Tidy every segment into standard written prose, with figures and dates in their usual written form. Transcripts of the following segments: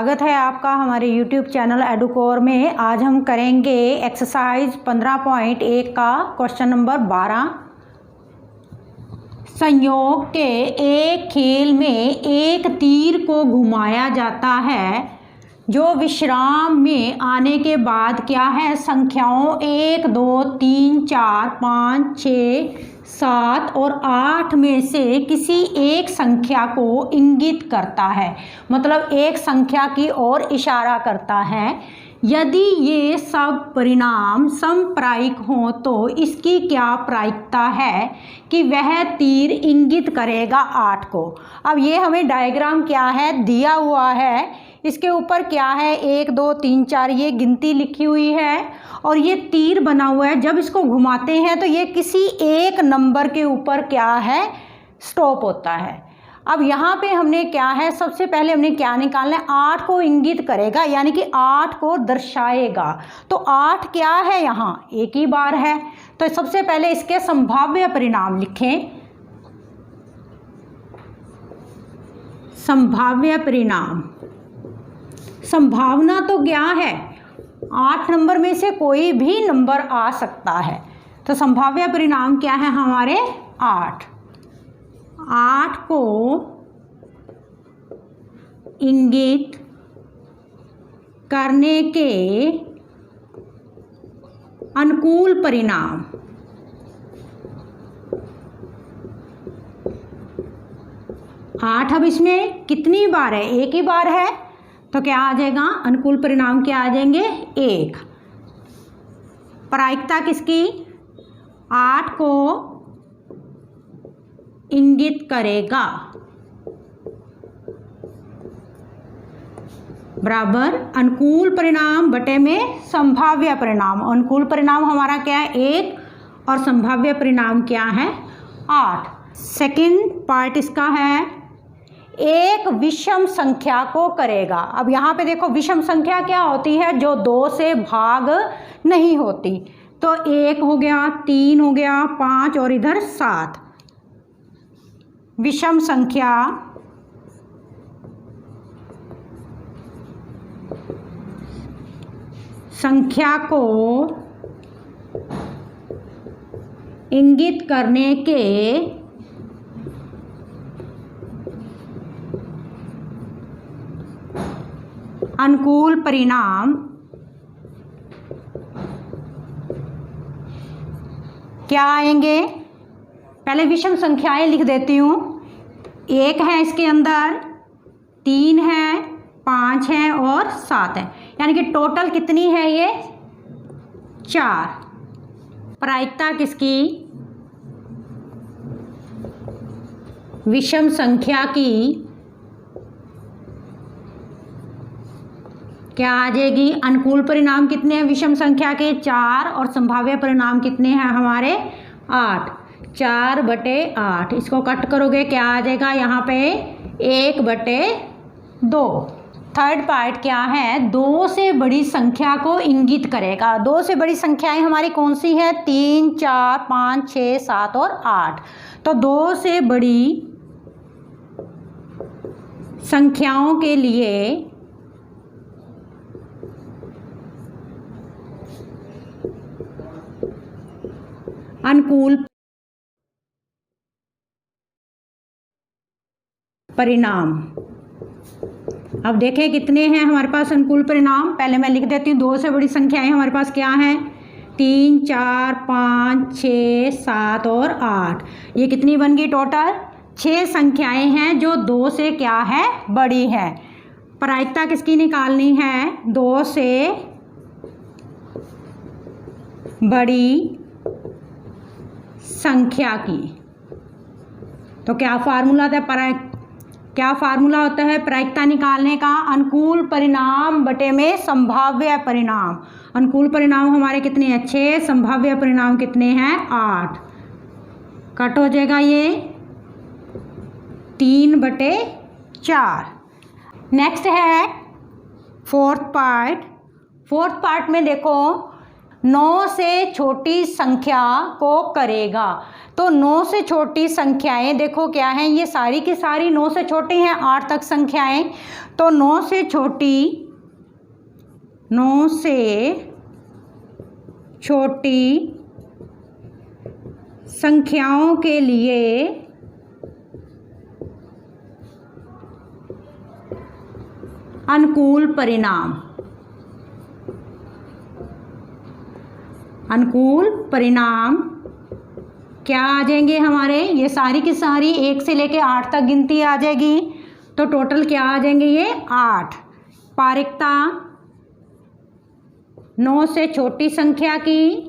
स्वागत है आपका हमारे YouTube चैनल एडुकोर में। आज हम करेंगे एक्सरसाइज 15.1 का क्वेश्चन नंबर 12। संयोग के एक खेल में एक तीर को घुमाया जाता है जो विश्राम में आने के बाद क्या है, संख्याओं 1, 2, 3, 4, 5, 6, 7 और 8 में से किसी एक संख्या को इंगित करता है, मतलब एक संख्या की ओर इशारा करता है। यदि ये सब परिणाम समप्रायिक हों तो इसकी क्या प्रायिकता है कि वह तीर इंगित करेगा 8 को। अब ये हमें डायग्राम क्या है दिया हुआ है, इसके ऊपर क्या है 1, 2, 3, 4 ये गिनती लिखी हुई है और ये तीर बना हुआ है। जब इसको घुमाते हैं तो ये किसी एक नंबर के ऊपर क्या है, स्टॉप होता है। अब यहाँ पे हमने क्या है, सबसे पहले हमने क्या निकालना है, 8 को इंगित करेगा यानी कि 8 को दर्शाएगा। तो 8 क्या है, यहाँ एक ही बार है। तो सबसे पहले इसके संभाव्य परिणाम लिखें। संभाव्य परिणाम, संभावना तो क्या है, 8 नंबर में से कोई भी नंबर आ सकता है। तो संभाव्य परिणाम क्या है हमारे, 8 को इंगित करने के अनुकूल परिणाम। आठ अब इसमें कितनी बार है, एक ही बार है, तो क्या आ जाएगा, अनुकूल परिणाम क्या आ जाएंगे, 1। प्रायिकता किसकी, 8 को इंगित करेगा बराबर अनुकूल परिणाम बटे में संभाव्य परिणाम। अनुकूल परिणाम हमारा क्या है, 1 और संभाव्य परिणाम क्या है, 8। सेकंड पार्ट इसका है, एक विषम संख्या को करेगा। अब यहाँ पे देखो विषम संख्या क्या होती है, जो 2 से भाग नहीं होती। तो 1 हो गया, 3 हो गया, 5 और इधर 7। विषम संख्या को इंगित करने के अनुकूल परिणाम क्या आएंगे। पहले विषम संख्याएं लिख देती हूँ। 1 है इसके अंदर, 3 है, 5 है और 7 है, यानी कि टोटल कितनी है ये, 4। प्रायिकता किसकी, विषम संख्या की क्या आ जाएगी, अनुकूल परिणाम कितने हैं विषम संख्या के, 4 और संभाव्य परिणाम कितने हैं हमारे, 8। 4/8 इसको कट करोगे क्या आ जाएगा यहाँ पे, 1/2। थर्ड पार्ट क्या है, 2 से बड़ी संख्या को इंगित करेगा। 2 से बड़ी संख्याएं हमारी कौन सी है, 3, 4, 5, 6, 7 और 8। तो 2 से बड़ी संख्याओं के लिए अनुकूल परिणाम। अब देखें कितने हैं हमारे पास अनुकूल परिणाम, पहले मैं लिख देती हूँ। 2 से बड़ी संख्याएं हमारे पास क्या हैं, 3, 4, 5, 6, 7 और 8। ये कितनी बन गई, टोटल 6 संख्याएं हैं जो 2 से क्या है, बड़ी है। प्रायिकता किसकी निकालनी है, 2 से बड़ी संख्या की। तो क्या फार्मूला होता है प्रायिकता निकालने का, अनुकूल परिणाम बटे में संभाव्य परिणाम। अनुकूल परिणाम हमारे कितने हैं, 6, संभाव्य परिणाम कितने हैं, 8। कट हो जाएगा ये 3/4। नेक्स्ट है फोर्थ पार्ट। फोर्थ पार्ट में देखो 9 से छोटी संख्या को करेगा। तो 9 से छोटी संख्याएं देखो क्या हैं, ये सारी की सारी 9 से छोटी हैं, 8 तक संख्याएं। तो 9 से छोटी संख्याओं के लिए अनुकूल परिणाम क्या आ जाएंगे हमारे, ये सारी की सारी 1 से लेके 8 तक गिनती आ जाएगी। तो टोटल क्या आ जाएंगे, ये 8। पारिकता 9 से छोटी संख्या की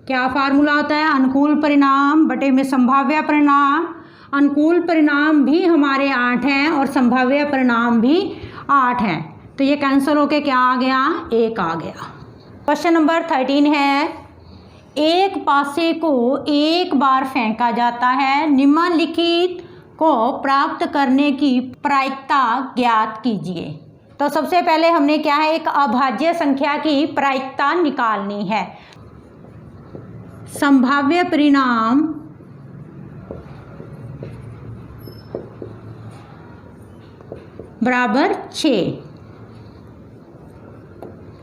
क्या फार्मूला होता है, अनुकूल परिणाम बटे में संभाव्य परिणाम। अनुकूल परिणाम भी हमारे 8 हैं और संभाव्य परिणाम भी 8 हैं। तो ये कैंसिल होके क्या आ गया, 1 आ गया। क्वेश्चन नंबर 13 है, एक पासे को एक बार फेंका जाता है, निम्नलिखित को प्राप्त करने की प्रायिकता ज्ञात कीजिए। तो सबसे पहले हमने क्या है, एक अभाज्य संख्या की प्रायिकता निकालनी है। संभाव्य परिणाम बराबर 6।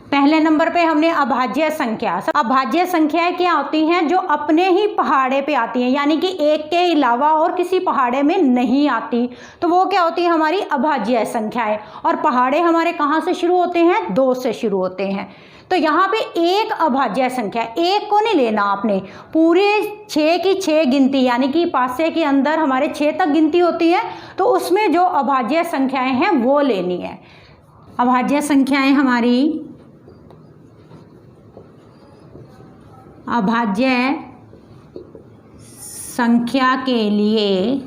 पहले नंबर पे हमने अभाज्य संख्या। अभाज्य संख्याएं क्या होती हैं, जो अपने ही पहाड़े पे आती हैं, यानी कि एक के अलावा और किसी पहाड़े में नहीं आती, तो वो क्या होती है, हमारी अभाज्य संख्याएं। और पहाड़े हमारे कहाँ से शुरू होते हैं, 2 से शुरू होते हैं। तो यहाँ पे एक अभाज्य संख्या, एक को नहीं लेना आपने, पूरे 6 की 6 गिनती, यानी कि पासे के अंदर हमारे 6 तक गिनती होती है, तो उसमें जो अभाज्य संख्याएं हैं वो लेनी है। अभाज्य संख्याएं हमारी अभाज्य संख्या के लिए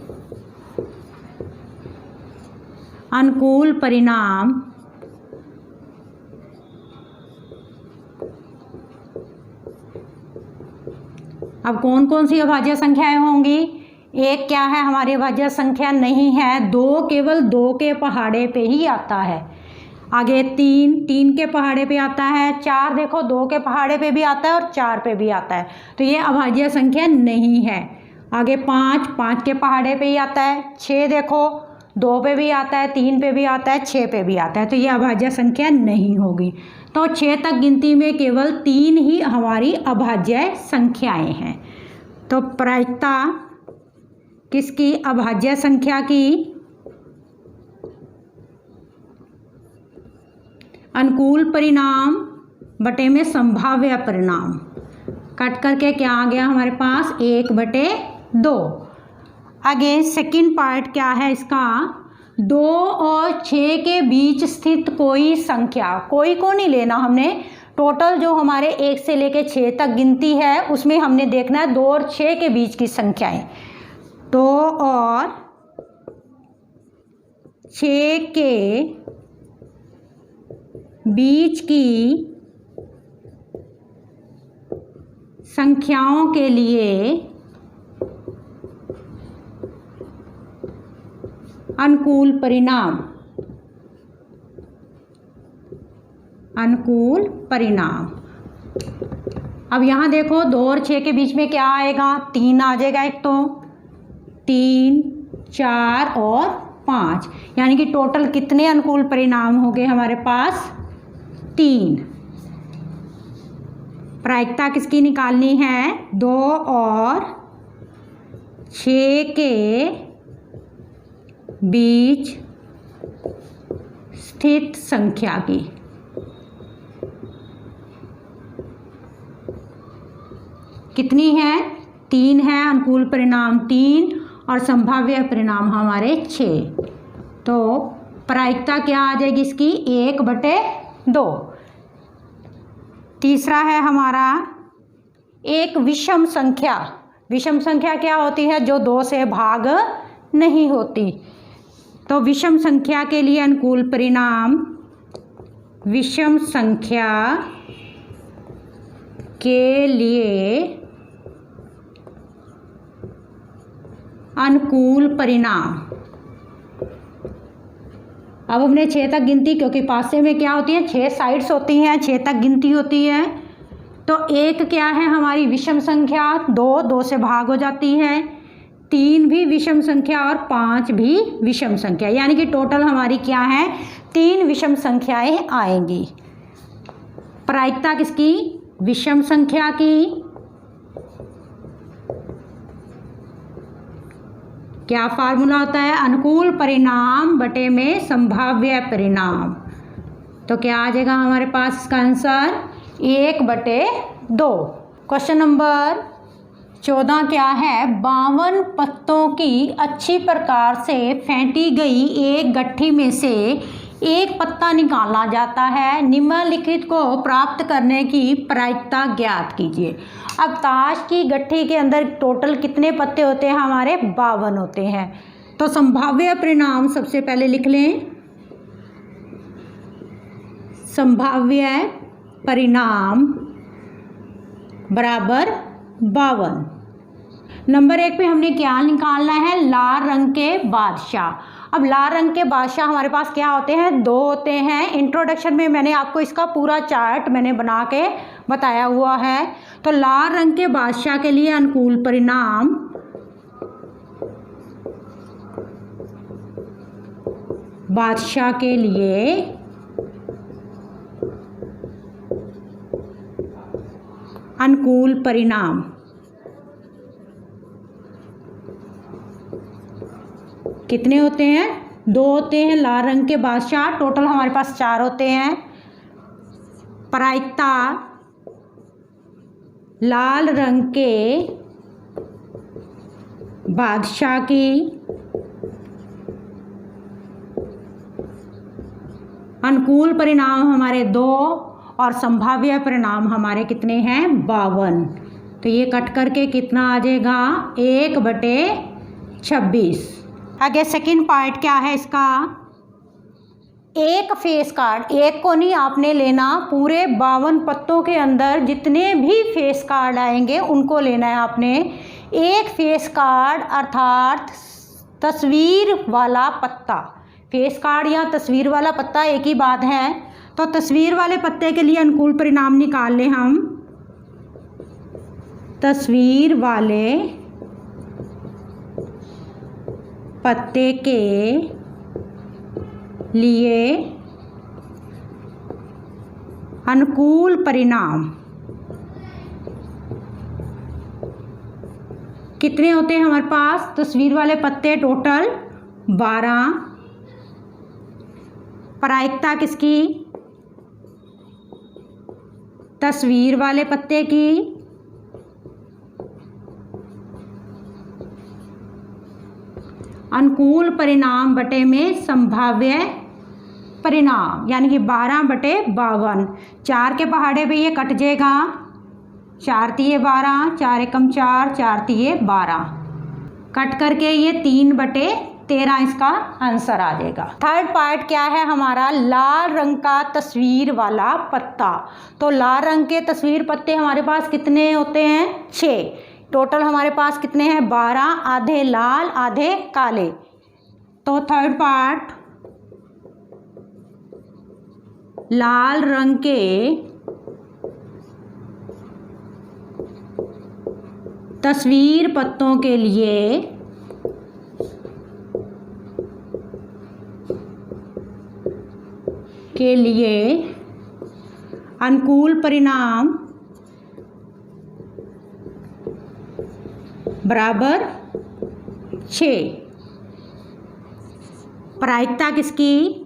अनुकूल परिणाम अब कौन कौन सी अभाज्य संख्याएं होंगी, एक क्या है हमारी अभाज्य संख्या नहीं है, 2 केवल 2 के पहाड़े पे ही आता है। आगे 3 के पहाड़े पे आता है, 4 देखो 2 के पहाड़े पे भी आता है और 4 पे भी आता है, तो ये अभाज्य संख्या नहीं है। आगे 5 के पहाड़े पे ही आता है, 6 देखो 2 पे भी आता है, 3 पे भी आता है, 6 पे भी आता है, तो ये अभाज्य संख्या नहीं होगी। तो 6 तक गिनती में केवल 3 ही हमारी अभाज्य संख्याएं हैं। तो प्रायिकता किसकी, अभाज्य संख्या की अनुकूल परिणाम बटे में संभाव्य परिणाम, कट करके क्या आ गया हमारे पास, 1/2। आगे सेकंड पार्ट क्या है इसका, 2 और 6 के बीच स्थित कोई संख्या, कोई को नहीं लेना हमने, टोटल जो हमारे 1 से लेके 6 तक गिनती है उसमें हमने देखना है 2 और 6 के बीच की संख्याएं। 2 और 6 के बीच की संख्याओं के लिए अनुकूल परिणाम, अनुकूल परिणाम। अब यहाँ देखो 2 और 6 के बीच में क्या आएगा, 3 आ जाएगा, एक तो 3, 4 और 5, यानी कि टोटल कितने अनुकूल परिणाम हो गए हमारे पास, 3। प्रायिकता किसकी निकालनी है, 2 और 6 के बीच स्थित संख्या की। कितनी है, 3 है, अनुकूल परिणाम 3 और संभाव्य परिणाम हमारे 6। तो प्रायिकता क्या आ जाएगी इसकी, 1/2। तीसरा है हमारा एक विषम संख्या। विषम संख्या क्या होती है, जो 2 से भाग नहीं होती। तो विषम संख्या के लिए अनुकूल परिणाम, विषम संख्या के लिए अनुकूल परिणाम अब हमने 6 तक गिनती, क्योंकि पासे में क्या होती है 6 साइड्स होती हैं, 6 तक गिनती होती है। तो 1 क्या है हमारी विषम संख्या, 2 से भाग हो जाती है, 3 भी विषम संख्या और 5 भी विषम संख्या, यानी कि टोटल हमारी क्या है 3 विषम संख्याएं आएंगी। प्रायिकता किसकी, विषम संख्या की। क्या फार्मूला होता है, अनुकूल परिणाम बटे में संभाव्य परिणाम। तो क्या आ जाएगा हमारे पास इसका आंसर 1/2। क्वेश्चन नंबर 14 क्या है, 52 पत्तों की अच्छी प्रकार से फेंटी गई एक गट्ठी में से एक पत्ता निकाला जाता है, निम्नलिखित को प्राप्त करने की प्रायिकता ज्ञात कीजिए। अब ताश की गट्ठी के अंदर टोटल कितने पत्ते होते हैं हमारे, 52 होते हैं। तो संभाव्य परिणाम सबसे पहले लिख लें, संभाव्य परिणाम बराबर 52। नंबर 1 पे हमने क्या निकालना है, लाल रंग के बादशाह। अब लाल रंग के बादशाह हमारे पास क्या होते हैं, 2 होते हैं। इंट्रोडक्शन में मैंने आपको इसका पूरा चार्ट मैंने बना के बताया हुआ है। तो लाल रंग के बादशाह के लिए अनुकूल परिणाम बादशाह के लिए अनुकूल परिणाम कितने होते हैं, 2 होते हैं। लाल रंग के बादशाह टोटल हमारे पास 4 होते हैं। प्रायिकता लाल रंग के बादशाह की अनुकूल परिणाम हमारे 2 और संभाव्य परिणाम हमारे कितने हैं, 52। तो ये कट करके कितना आ जाएगा, 1/26। आगे सेकंड पार्ट क्या है इसका, एक फेस कार्ड, एक को नहीं आपने लेना, पूरे 52 पत्तों के अंदर जितने भी फेस कार्ड आएंगे उनको लेना है आपने। एक फेस कार्ड अर्थात तस्वीर वाला पत्ता, फेस कार्ड या तस्वीर वाला पत्ता एक ही बात है। तो तस्वीर वाले पत्ते के लिए अनुकूल परिणाम निकाल लें हम। तस्वीर वाले पत्ते के लिए अनुकूल परिणाम कितने होते हैं हमारे पास, तस्वीर वाले पत्ते टोटल 12। प्रायिकता किसकी, तस्वीर वाले पत्ते की अनुकूल परिणाम बटे में संभाव्य परिणाम, यानी कि 12/52। 4 के पहाड़े पे ये कट जाएगा, 4 तिये 12, 4 एकम 4, 4 तिये 12, कट करके ये 3/13 इसका आंसर आ जाएगा। थर्ड पार्ट क्या है हमारा, लाल रंग का तस्वीर वाला पत्ता। तो लाल रंग के तस्वीर पत्ते हमारे पास कितने होते हैं, 6। टोटल हमारे पास कितने हैं, 12, आधे लाल आधे काले। तो थर्ड पार्ट लाल रंग के तस्वीर पत्तों के लिए अनुकूल परिणाम बराबर 6। प्रायिकता किसकी,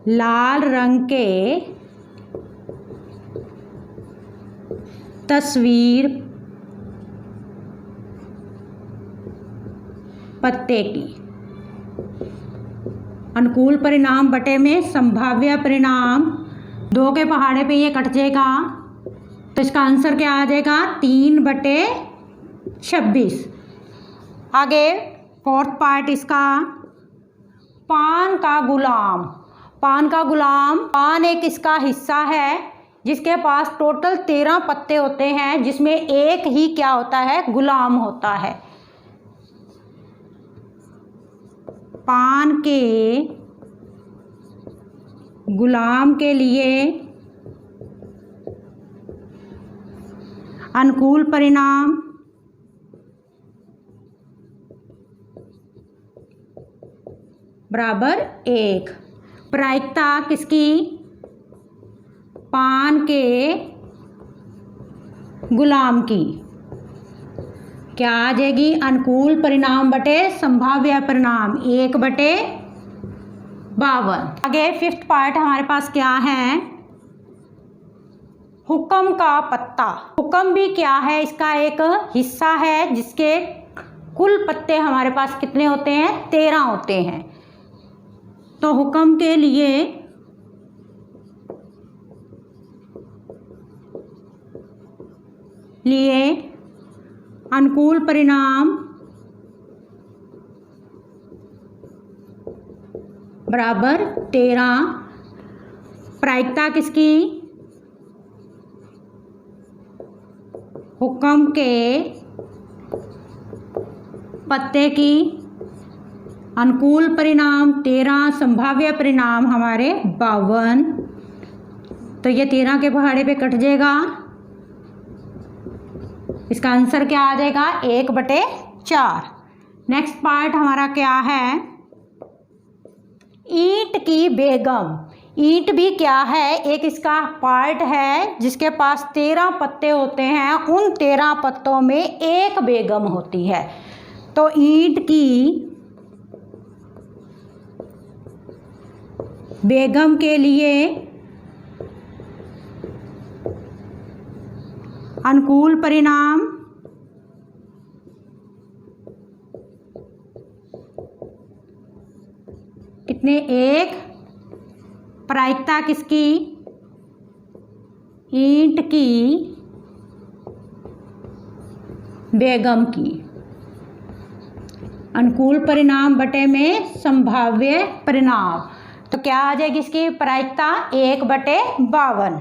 लाल रंग के तस्वीर पत्ते की अनुकूल परिणाम बटे में संभाव्य परिणाम। 2 के पहाड़े पे ये कट जाएगा, तो इसका आंसर क्या आ जाएगा, 3/26। आगे फोर्थ पार्ट इसका, पान का गुलाम। पान का गुलाम, पान एक इसका हिस्सा है जिसके पास टोटल 13 पत्ते होते हैं, जिसमें एक ही क्या होता है, गुलाम होता है। पान के गुलाम के लिए अनुकूल परिणाम बराबर 1। प्रायिकता किसकी? पान के गुलाम की। क्या आ जाएगी? अनुकूल परिणाम बटे संभाव्य परिणाम 1/52। आगे 5th पार्ट हमारे पास क्या है? हुक्म का पत्ता। हुक्म भी क्या है? इसका एक हिस्सा है जिसके कुल पत्ते हमारे पास कितने होते हैं? 13 होते हैं। तो हुक्म के लिए अनुकूल परिणाम बराबर 13। प्रायिकता किसकी? हुक्म के पत्ते की। अनुकूल परिणाम 13, संभाव्य परिणाम हमारे 52। तो ये 13 के पहाड़े पे कट जाएगा। इसका आंसर क्या आ जाएगा? 1/4। नेक्स्ट पार्ट हमारा क्या है? ईंट की बेगम। ईंट भी क्या है? एक इसका पार्ट है जिसके पास 13 पत्ते होते हैं। उन 13 पत्तों में एक बेगम होती है। तो ईंट की बेगम के लिए अनुकूल परिणाम कितने? 1। प्रायिकता किसकी? ईंट की बेगम की। अनुकूल परिणाम बटे में संभाव्य परिणाम। तो क्या आ जाएगी इसकी प्रायिकता? 1/52।